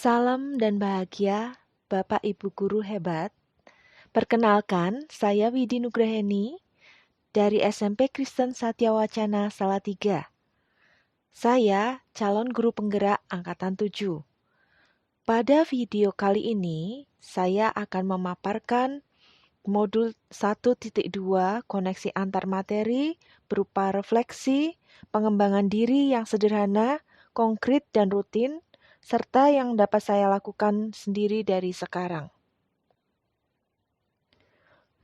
Salam dan bahagia, Bapak Ibu Guru hebat. Perkenalkan, saya Widi Nugraheni dari SMP Kristen Satya Wacana Salatiga. Saya calon guru penggerak Angkatan 7. Pada video kali ini, saya akan memaparkan modul 1.2 koneksi antar materi berupa refleksi, pengembangan diri yang sederhana, konkret dan rutin, serta yang dapat saya lakukan sendiri dari sekarang.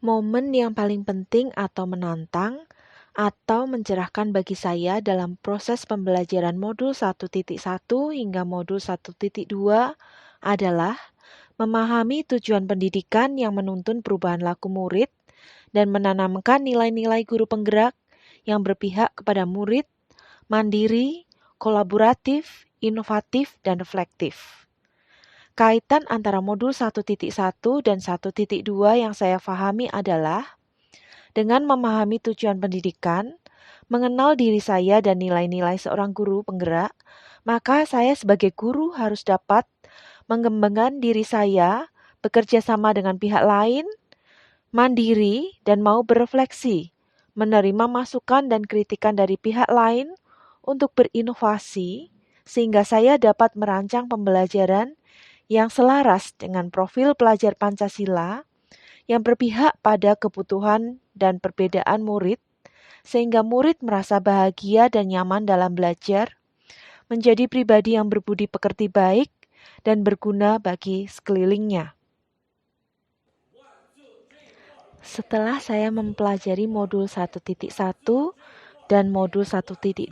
Momen yang paling penting atau menantang atau mencerahkan bagi saya dalam proses pembelajaran modul 1.1 hingga modul 1.2 adalah memahami tujuan pendidikan yang menuntun perubahan laku murid dan menanamkan nilai-nilai guru penggerak yang berpihak kepada murid, mandiri, kolaboratif, inovatif, dan reflektif. Kaitan antara modul 1.1 dan 1.2 yang saya pahami adalah dengan memahami tujuan pendidikan, mengenal diri saya dan nilai-nilai seorang guru penggerak, maka saya sebagai guru harus dapat mengembangkan diri saya, bekerja sama dengan pihak lain, mandiri, dan mau berefleksi, menerima masukan dan kritikan dari pihak lain untuk berinovasi, sehingga saya dapat merancang pembelajaran yang selaras dengan profil pelajar Pancasila yang berpihak pada kebutuhan dan perbedaan murid, sehingga murid merasa bahagia dan nyaman dalam belajar, menjadi pribadi yang berbudi pekerti baik dan berguna bagi sekelilingnya. Setelah saya mempelajari modul 1.1 dan modul 1.2,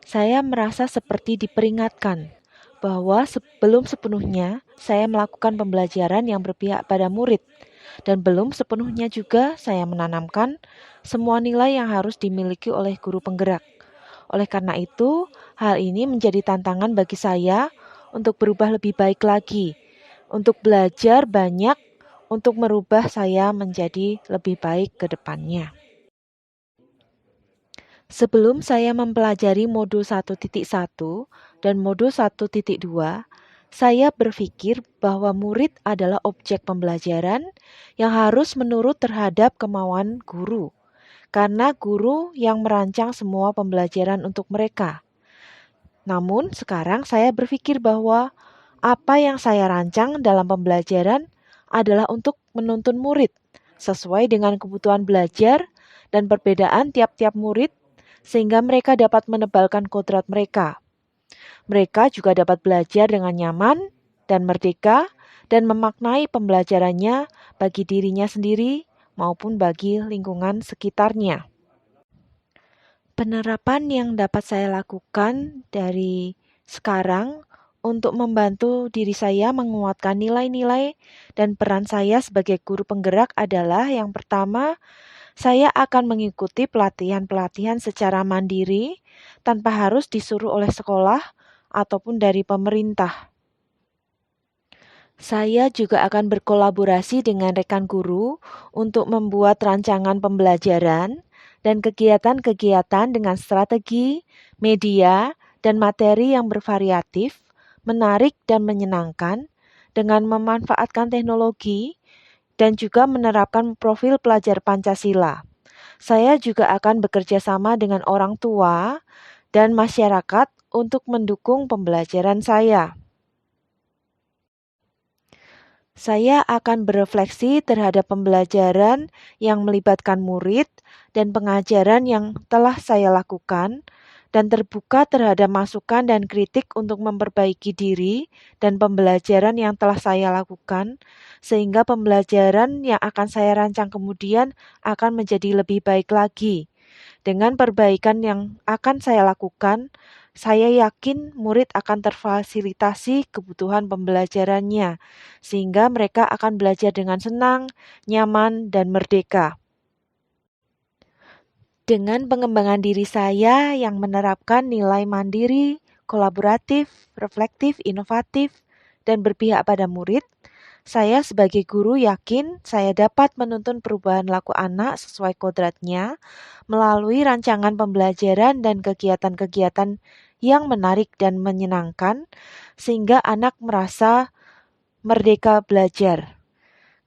saya merasa seperti diperingatkan bahwa belum sepenuhnya saya melakukan pembelajaran yang berpihak pada murid, dan belum sepenuhnya juga saya menanamkan semua nilai yang harus dimiliki oleh guru penggerak. Oleh karena itu, hal ini menjadi tantangan bagi saya untuk berubah lebih baik lagi, untuk belajar banyak, untuk merubah saya menjadi lebih baik ke depannya. Sebelum saya mempelajari modul 1.1 dan modul 1.2, saya berpikir bahwa murid adalah objek pembelajaran yang harus menurut terhadap kemauan guru, karena guru yang merancang semua pembelajaran untuk mereka. Namun sekarang saya berpikir bahwa apa yang saya rancang dalam pembelajaran adalah untuk menuntun murid sesuai dengan kebutuhan belajar dan perbedaan tiap-tiap murid, sehingga mereka dapat menebalkan kodrat mereka. Mereka juga dapat belajar dengan nyaman dan merdeka dan memaknai pembelajarannya bagi dirinya sendiri maupun bagi lingkungan sekitarnya. Penerapan yang dapat saya lakukan dari sekarang untuk membantu diri saya menguatkan nilai-nilai dan peran saya sebagai guru penggerak adalah yang pertama, saya akan mengikuti pelatihan-pelatihan secara mandiri tanpa harus disuruh oleh sekolah ataupun dari pemerintah. Saya juga akan berkolaborasi dengan rekan guru untuk membuat rancangan pembelajaran dan kegiatan-kegiatan dengan strategi, media, dan materi yang bervariatif, menarik dan menyenangkan dengan memanfaatkan teknologi dan juga menerapkan profil pelajar Pancasila. Saya juga akan bekerja sama dengan orang tua dan masyarakat untuk mendukung pembelajaran saya. Saya akan berefleksi terhadap pembelajaran yang melibatkan murid dan pengajaran yang telah saya lakukan, dan terbuka terhadap masukan dan kritik untuk memperbaiki diri dan pembelajaran yang telah saya lakukan, sehingga pembelajaran yang akan saya rancang kemudian akan menjadi lebih baik lagi. Dengan perbaikan yang akan saya lakukan, saya yakin murid akan terfasilitasi kebutuhan pembelajarannya, sehingga mereka akan belajar dengan senang, nyaman, dan merdeka. Dengan pengembangan diri saya yang menerapkan nilai mandiri, kolaboratif, reflektif, inovatif, dan berpihak pada murid, saya sebagai guru yakin saya dapat menuntun perubahan laku anak sesuai kodratnya melalui rancangan pembelajaran dan kegiatan-kegiatan yang menarik dan menyenangkan, sehingga anak merasa merdeka belajar.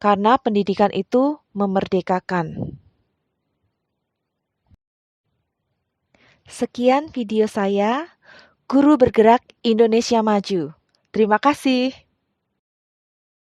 Karena pendidikan itu memerdekakan. Sekian video saya, Guru Bergerak Indonesia Maju. Terima kasih.